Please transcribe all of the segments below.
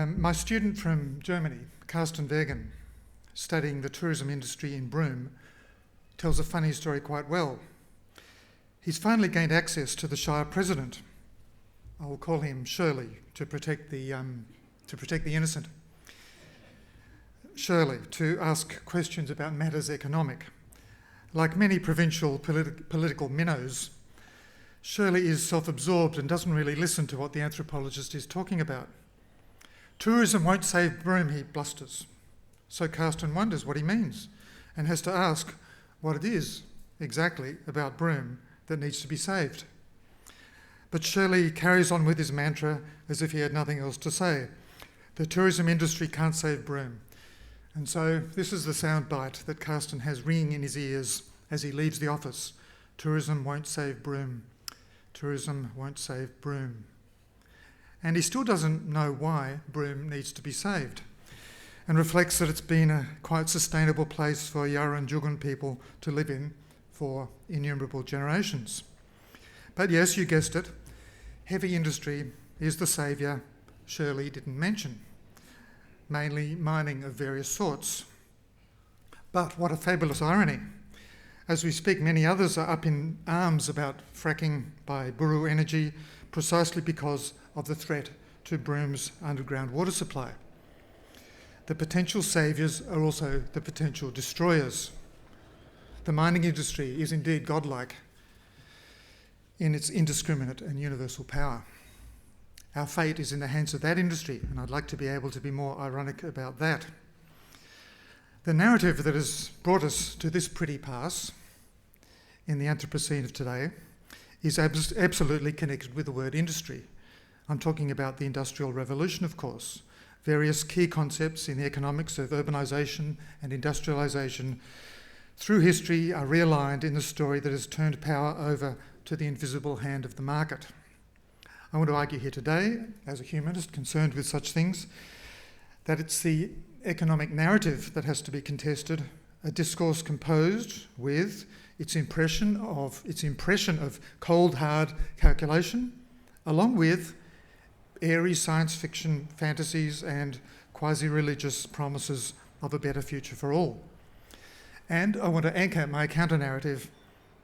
My student from Germany, Carsten Bergen, studying the tourism industry in Broome, tells a funny story quite well. He's finally gained access to the Shire President. I will call him Shirley to protect the innocent. Shirley, to ask questions about matters economic. Like many provincial political minnows, Shirley is self-absorbed and doesn't really listen to what the anthropologist is talking about. Tourism won't save Broome, he blusters. So Carsten wonders what he means and has to ask what it is exactly about Broome that needs to be saved. But Shirley carries on with his mantra as if he had nothing else to say. The tourism industry can't save Broome. And so this is the soundbite that Carsten has ringing in his ears as he leaves the office. Tourism won't save Broome. Tourism won't save Broome. And he still doesn't know why Broome needs to be saved, and reflects that it's been a quite sustainable place for Yarra and Juukan people to live in for innumerable generations. But yes, you guessed it, heavy industry is the saviour Shirley didn't mention, mainly mining of various sorts. But what a fabulous irony. As we speak, many others are up in arms about fracking by Buru Energy precisely because of the threat to Broome's underground water supply. The potential saviours are also the potential destroyers. The mining industry is indeed godlike in its indiscriminate and universal power. Our fate is in the hands of that industry, and I'd like to be able to be more ironic about that. The narrative that has brought us to this pretty pass in the Anthropocene of today is absolutely connected with the word industry. I'm talking about the Industrial Revolution, of course. Various key concepts in the economics of urbanisation and industrialisation through history are realigned in the story that has turned power over to the invisible hand of the market. I want to argue here today, as a humanist concerned with such things, that it's the economic narrative that has to be contested, a discourse composed with its impression of cold, hard calculation, along with airy science fiction fantasies and quasi-religious promises of a better future for all. And I want to anchor my counter-narrative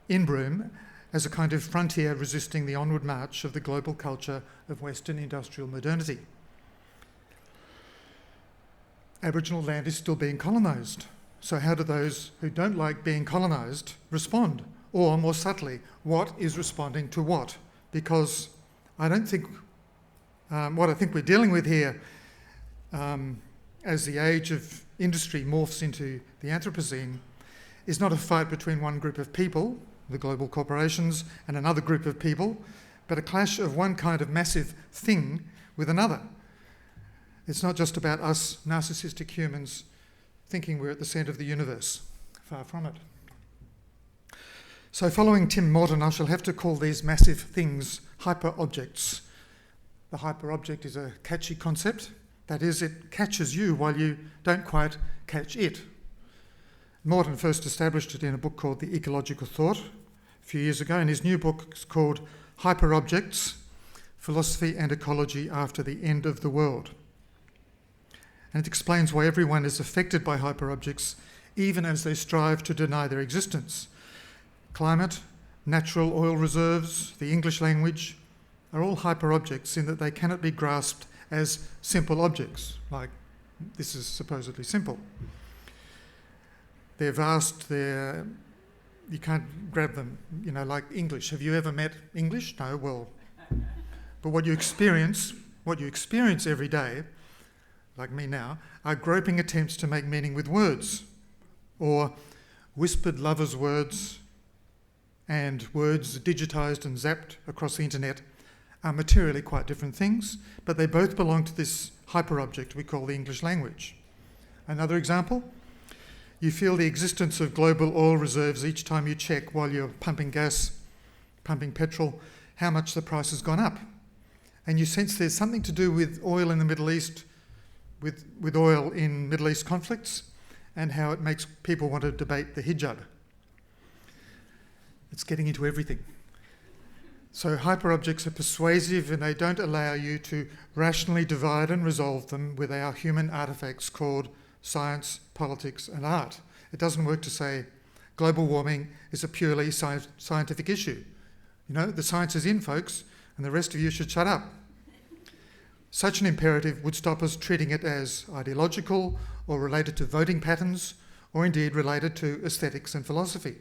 in Broome as a kind of frontier resisting the onward march of the global culture of Western industrial modernity. Aboriginal land is still being colonised. So how do those who don't like being colonised respond? Or, more subtly, what is responding to what? Because I don't think what I think we're dealing with here as the age of industry morphs into the Anthropocene is not a fight between one group of people, the global corporations, and another group of people, but a clash of one kind of massive thing with another. It's not just about us narcissistic humans thinking we're at the centre of the universe. Far from it. So following Tim Morton, I shall have to call these massive things hyperobjects. The hyperobject is a catchy concept. That is, it catches you while you don't quite catch it. Morton first established it in a book called The Ecological Thought a few years ago, and his new book is called Hyperobjects, Philosophy and Ecology After the End of the World. And it explains why everyone is affected by hyperobjects, even as they strive to deny their existence. Climate, natural oil reserves, the English language are all hyperobjects in that they cannot be grasped as simple objects, like this is supposedly simple. They're vast, you can't grab them, like English. Have you ever met English? No, well, but what you experience every day, like me now, are groping attempts to make meaning with words, or whispered lovers' words, and words digitised and zapped across the internet are materially quite different things, but they both belong to this hyperobject we call the English language. Another example, you feel the existence of global oil reserves each time you check while you're pumping gas, pumping petrol, how much the price has gone up. And you sense there's something to do with oil in the Middle East, with oil in Middle East conflicts, and how it makes people want to debate the hijab. It's getting into everything. So hyperobjects are persuasive and they don't allow you to rationally divide and resolve them with our human artefacts called science, politics and art. It doesn't work to say global warming is a purely scientific issue. You know, the science is in, folks, and the rest of you should shut up. Such an imperative would stop us treating it as ideological or related to voting patterns or indeed related to aesthetics and philosophy.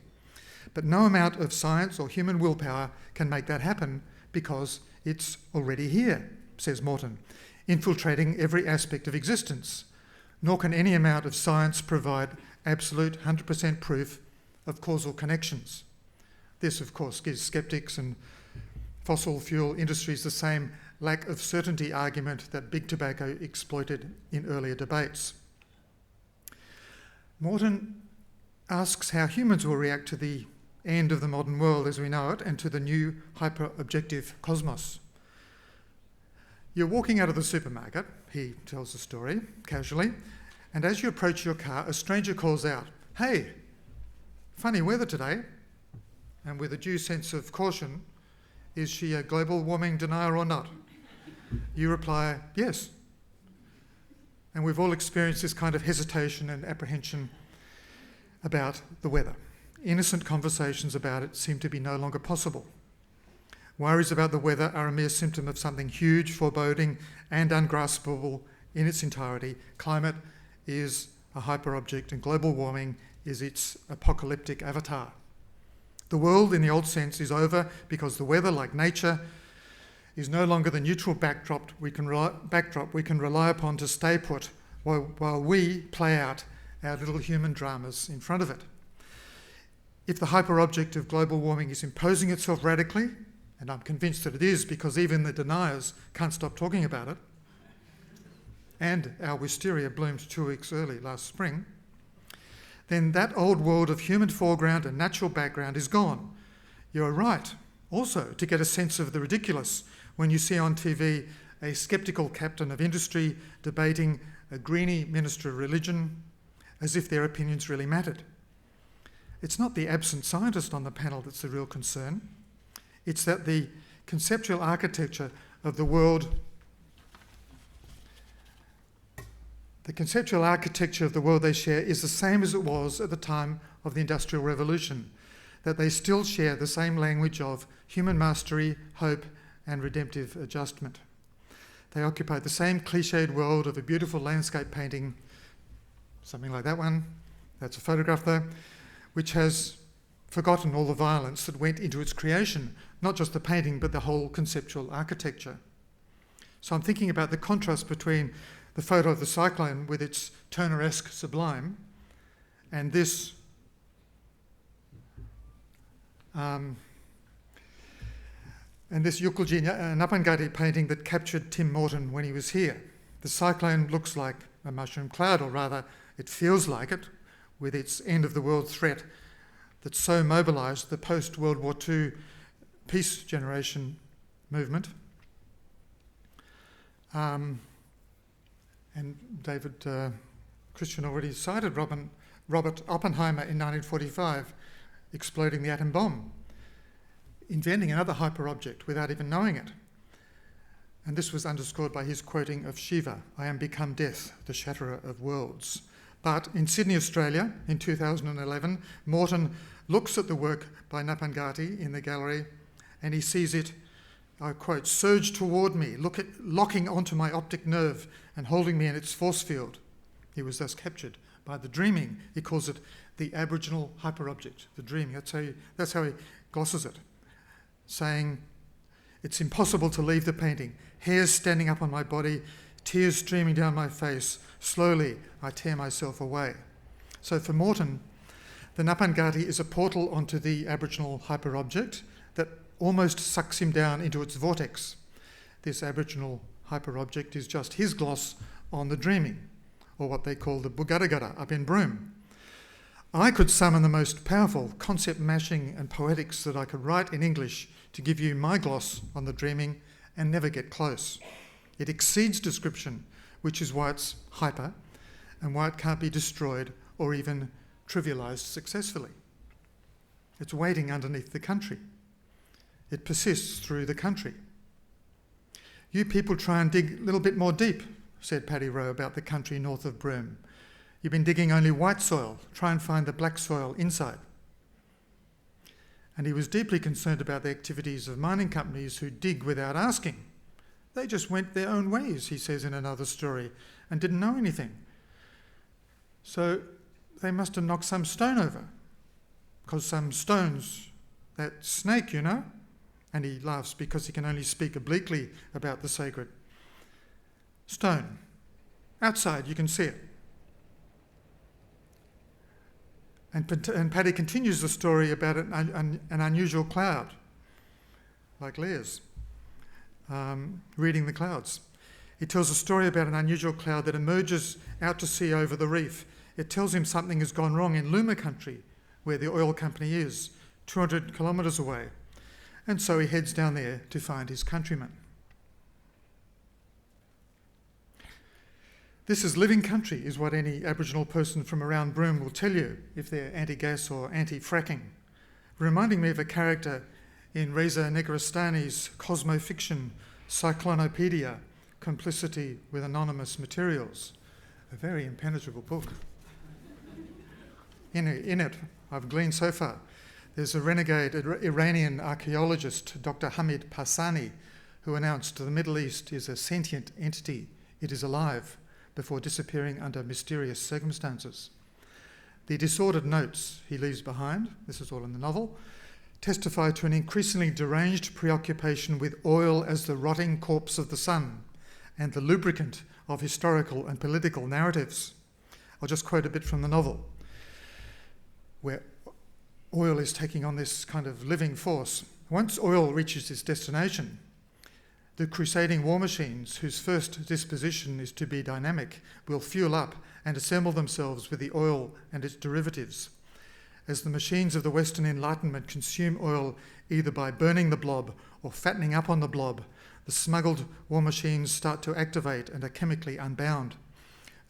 But no amount of science or human willpower can make that happen because it's already here, says Morton, infiltrating every aspect of existence. Nor can any amount of science provide absolute 100% proof of causal connections. This, of course, gives skeptics and fossil fuel industries the same lack of certainty argument that big tobacco exploited in earlier debates. Morton asks how humans will react to the end of the modern world as we know it and to the new hyper-objective cosmos. You're walking out of the supermarket, he tells the story casually, and as you approach your car, a stranger calls out, "Hey, funny weather today," and with a due sense of caution, is she a global warming denier or not? You reply, yes. And we've all experienced this kind of hesitation and apprehension about the weather. Innocent conversations about it seem to be no longer possible. Worries about the weather are a mere symptom of something huge, foreboding, and ungraspable in its entirety. Climate is a hyperobject, and global warming is its apocalyptic avatar. The world, in the old sense, is over because the weather, like nature, is no longer the neutral backdrop we can rely upon to stay put while we play out our little human dramas in front of it. If the hyperobject of global warming is imposing itself radically, and I'm convinced that it is because even the deniers can't stop talking about it, and our wisteria bloomed 2 weeks early last spring, then that old world of human foreground and natural background is gone. You're right, also, to get a sense of the ridiculous when you see on TV a sceptical captain of industry debating a greenie minister of religion as if their opinions really mattered. It's not the absent scientist on the panel that's the real concern. It's that the conceptual architecture of the world they share is the same as it was at the time of the Industrial Revolution, that they still share the same language of human mastery, hope, and redemptive adjustment. They occupy the same cliched world of a beautiful landscape painting, something like that one, that's a photograph though, which has forgotten all the violence that went into its creation, not just the painting, but the whole conceptual architecture. So I'm thinking about the contrast between the photo of the cyclone with its Turner-esque sublime and this Yukulji Napangati painting that captured Tim Morton when he was here. The cyclone looks like a mushroom cloud, or rather, it feels like it, with its end-of-the-world threat that so mobilised the post-World War II peace generation movement. And David Christian already cited Robert Oppenheimer in 1945, exploding the atom bomb, inventing another hyperobject without even knowing it. And this was underscored by his quoting of Shiva, "I am become death, the shatterer of worlds." But in Sydney, Australia, in 2011, Morton looks at the work by Napangati in the gallery and he sees it, I quote, "surge toward me, locking onto my optic nerve and holding me in its force field." He was thus captured by the dreaming. He calls it the Aboriginal hyperobject, the dreaming. That's how he glosses it, saying, "It's impossible to leave the painting. Hairs standing up on my body, tears streaming down my face. Slowly, I tear myself away." So for Morton, the Napangati is a portal onto the Aboriginal hyperobject that almost sucks him down into its vortex. This Aboriginal hyperobject is just his gloss on the dreaming, or what they call the Bugaragara up in Broome. I could summon the most powerful concept mashing and poetics that I could write in English to give you my gloss on the dreaming and never get close. It exceeds description, which is why it's hyper and why it can't be destroyed or even trivialised successfully. It's waiting underneath the country. It persists through the country. You people try and dig a little bit more deep, said Paddy Rowe about the country north of Broome. You've been digging only white soil. Try and find the black soil inside. And he was deeply concerned about the activities of mining companies who dig without asking. They just went their own ways, he says in another story, and didn't know anything. So they must have knocked some stone over, because some stones, that snake, you know, and he laughs because he can only speak obliquely about the sacred. Stone. Outside, you can see it. And Paddy continues the story about an unusual cloud, like Lear's, reading the clouds. He tells a story about an unusual cloud that emerges out to sea over the reef. It tells him something has gone wrong in Luma country, where the oil company is, 200 kilometres away. And so he heads down there to find his countrymen. This is living country, is what any Aboriginal person from around Broome will tell you if they're anti-gas or anti-fracking, reminding me of a character in Reza Negarestani's cosmo-fiction Cyclonopedia, Complicity with Anonymous Materials, a very impenetrable book. In it, I've gleaned so far, there's a renegade Iranian archaeologist, Dr. Hamid Passani, who announced the Middle East is a sentient entity, it is alive, before disappearing under mysterious circumstances. The disordered notes he leaves behind, this is all in the novel, testify to an increasingly deranged preoccupation with oil as the rotting corpse of the sun and the lubricant of historical and political narratives. I'll just quote a bit from the novel, where oil is taking on this kind of living force. Once oil reaches its destination, the crusading war machines, whose first disposition is to be dynamic, will fuel up and assemble themselves with the oil and its derivatives. As the machines of the Western Enlightenment consume oil either by burning the blob or fattening up on the blob, the smuggled war machines start to activate and are chemically unbound.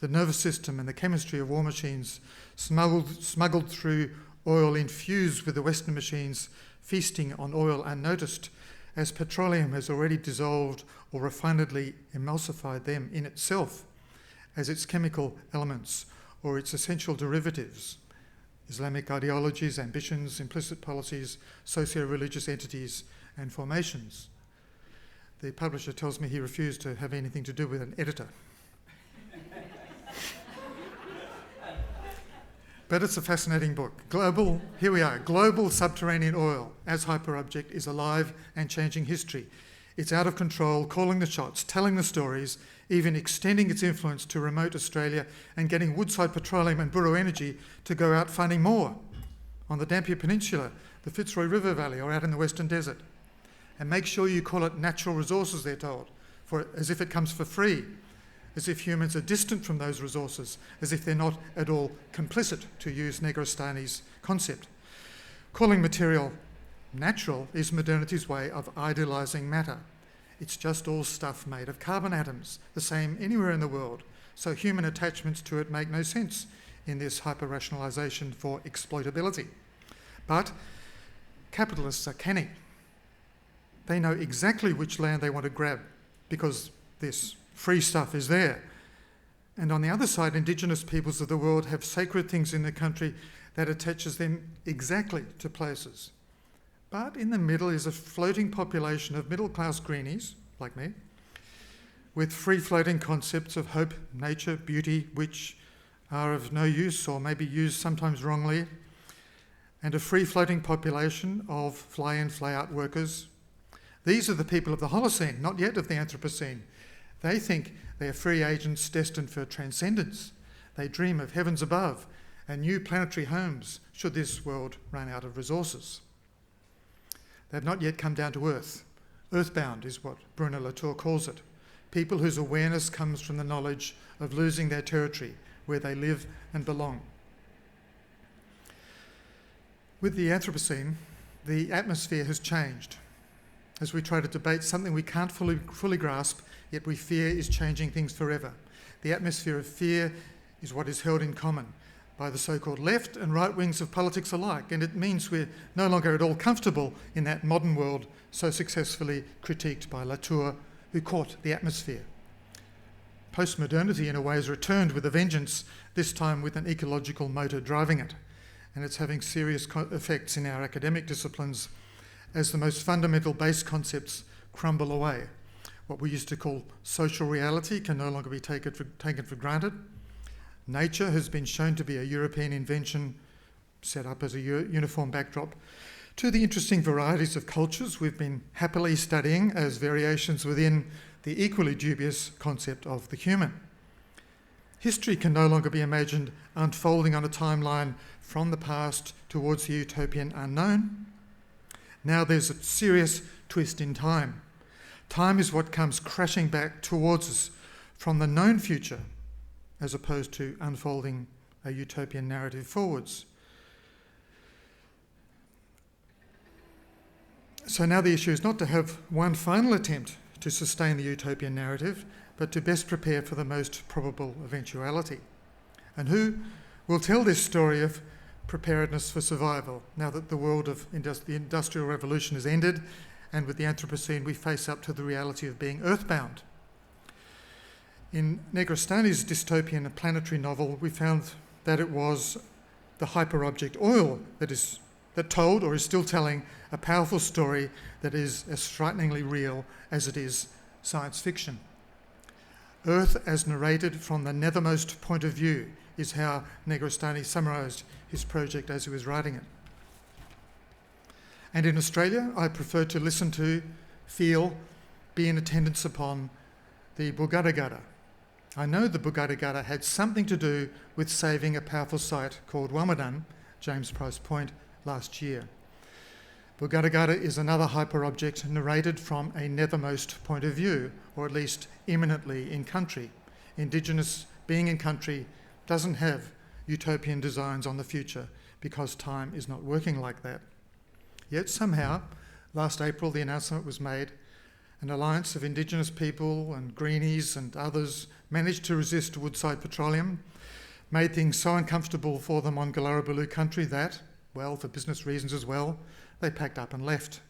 The nervous system and the chemistry of war machines smuggled through oil infused with the Western machines, feasting on oil unnoticed, as petroleum has already dissolved or refinedly emulsified them in itself as its chemical elements or its essential derivatives, Islamic ideologies, ambitions, implicit policies, socio-religious entities and formations. The publisher tells me he refused to have anything to do with an editor. But it's a fascinating book. Here we are, global subterranean oil as hyperobject is alive and changing history. It's out of control, calling the shots, telling the stories, even extending its influence to remote Australia and getting Woodside Petroleum and Buru Energy to go out finding more on the Dampier Peninsula, the Fitzroy River Valley, or out in the Western Desert. And make sure you call it natural resources, they're told, as if it comes for free, as if humans are distant from those resources, as if they're not at all complicit, to use Negarestani's concept. Calling material natural is modernity's way of idealising matter. It's just all stuff made of carbon atoms, the same anywhere in the world, so human attachments to it make no sense in this hyper-rationalisation for exploitability. But capitalists are canny. They know exactly which land they want to grab because this free stuff is there. And on the other side, Indigenous peoples of the world have sacred things in the country that attaches them exactly to places. But in the middle is a floating population of middle-class greenies, like me, with free-floating concepts of hope, nature, beauty, which are of no use or may be used sometimes wrongly, and a free-floating population of fly-in, fly-out workers. These are the people of the Holocene, not yet of the Anthropocene. They think they are free agents destined for transcendence. They dream of heavens above and new planetary homes should this world run out of resources. They've not yet come down to Earth. Earthbound is what Bruno Latour calls it. People whose awareness comes from the knowledge of losing their territory, where they live and belong. With the Anthropocene, the atmosphere has changed. As we try to debate something we can't fully grasp, yet we fear is changing things forever. The atmosphere of fear is what is held in common. by the so-called left and right wings of politics alike, and it means we're no longer at all comfortable in that modern world so successfully critiqued by Latour, who caught the atmosphere. Postmodernity, in a way, has returned with a vengeance, this time with an ecological motor driving it, and it's having serious effects in our academic disciplines as the most fundamental base concepts crumble away. What we used to call social reality can no longer be taken for granted. Nature has been shown to be a European invention set up as a uniform backdrop to the interesting varieties of cultures we've been happily studying as variations within the equally dubious concept of the human. History can no longer be imagined unfolding on a timeline from the past towards the utopian unknown. Now there's a serious twist in time. Time is what comes crashing back towards us from the known future, as opposed to unfolding a utopian narrative forwards. So now the issue is not to have one final attempt to sustain the utopian narrative, but to best prepare for the most probable eventuality. And who will tell this story of preparedness for survival now that the world of the Industrial Revolution has ended, and with the Anthropocene we face up to the reality of being earthbound? In Negrestani's dystopian planetary novel, we found that it was the hyperobject oil that told, or is still telling, a powerful story that is as frighteningly real as it is science fiction. Earth as narrated from the nethermost point of view is how Negrestani summarised his project as he was writing it. And in Australia, I prefer to listen to, feel, be in attendance upon the Bugarragara. I know the Bugarragara had something to do with saving a powerful site called Wamadan, James Price Point, last year. Bugarragara is another hyperobject narrated from a nethermost point of view, or at least imminently in country. Indigenous being in country doesn't have utopian designs on the future because time is not working like that. Yet somehow, last April, the announcement was made, an alliance of Indigenous people and greenies and others managed to resist Woodside Petroleum, made things so uncomfortable for them on Gallarabulu country that, well, for business reasons as well, they packed up and left.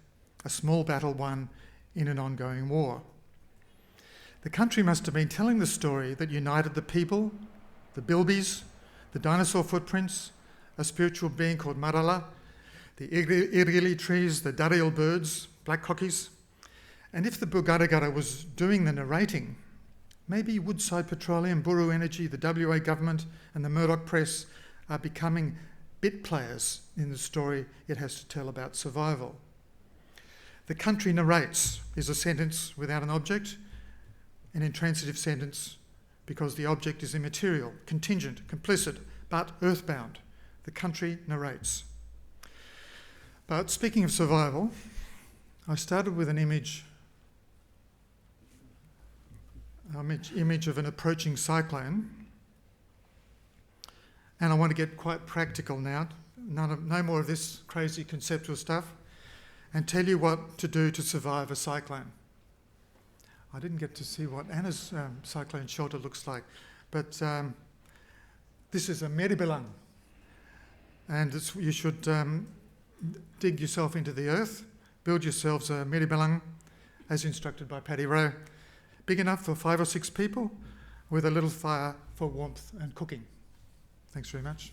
A small battle won in an ongoing war. The country must have been telling the story that united the people, the bilbies, the dinosaur footprints, a spiritual being called Marala, the irili trees, the darial birds, black cockies. And if the Bugarragara was doing the narrating, maybe Woodside Petroleum, Buru Energy, the WA government and the Murdoch press are becoming bit players in the story it has to tell about survival. The country narrates is a sentence without an object, an intransitive sentence because the object is immaterial, contingent, complicit, but earthbound. The country narrates. But speaking of survival, I started with an image of an approaching cyclone, and I want to get quite practical now, no more of this crazy conceptual stuff, and tell you what to do to survive a cyclone. I didn't get to see what Anna's cyclone shelter looks like, but this is a meribelang, and you should dig yourself into the earth, build yourselves a meribelang, as instructed by Paddy Rowe, big enough for 5 or 6 people, with a little fire for warmth and cooking. Thanks very much.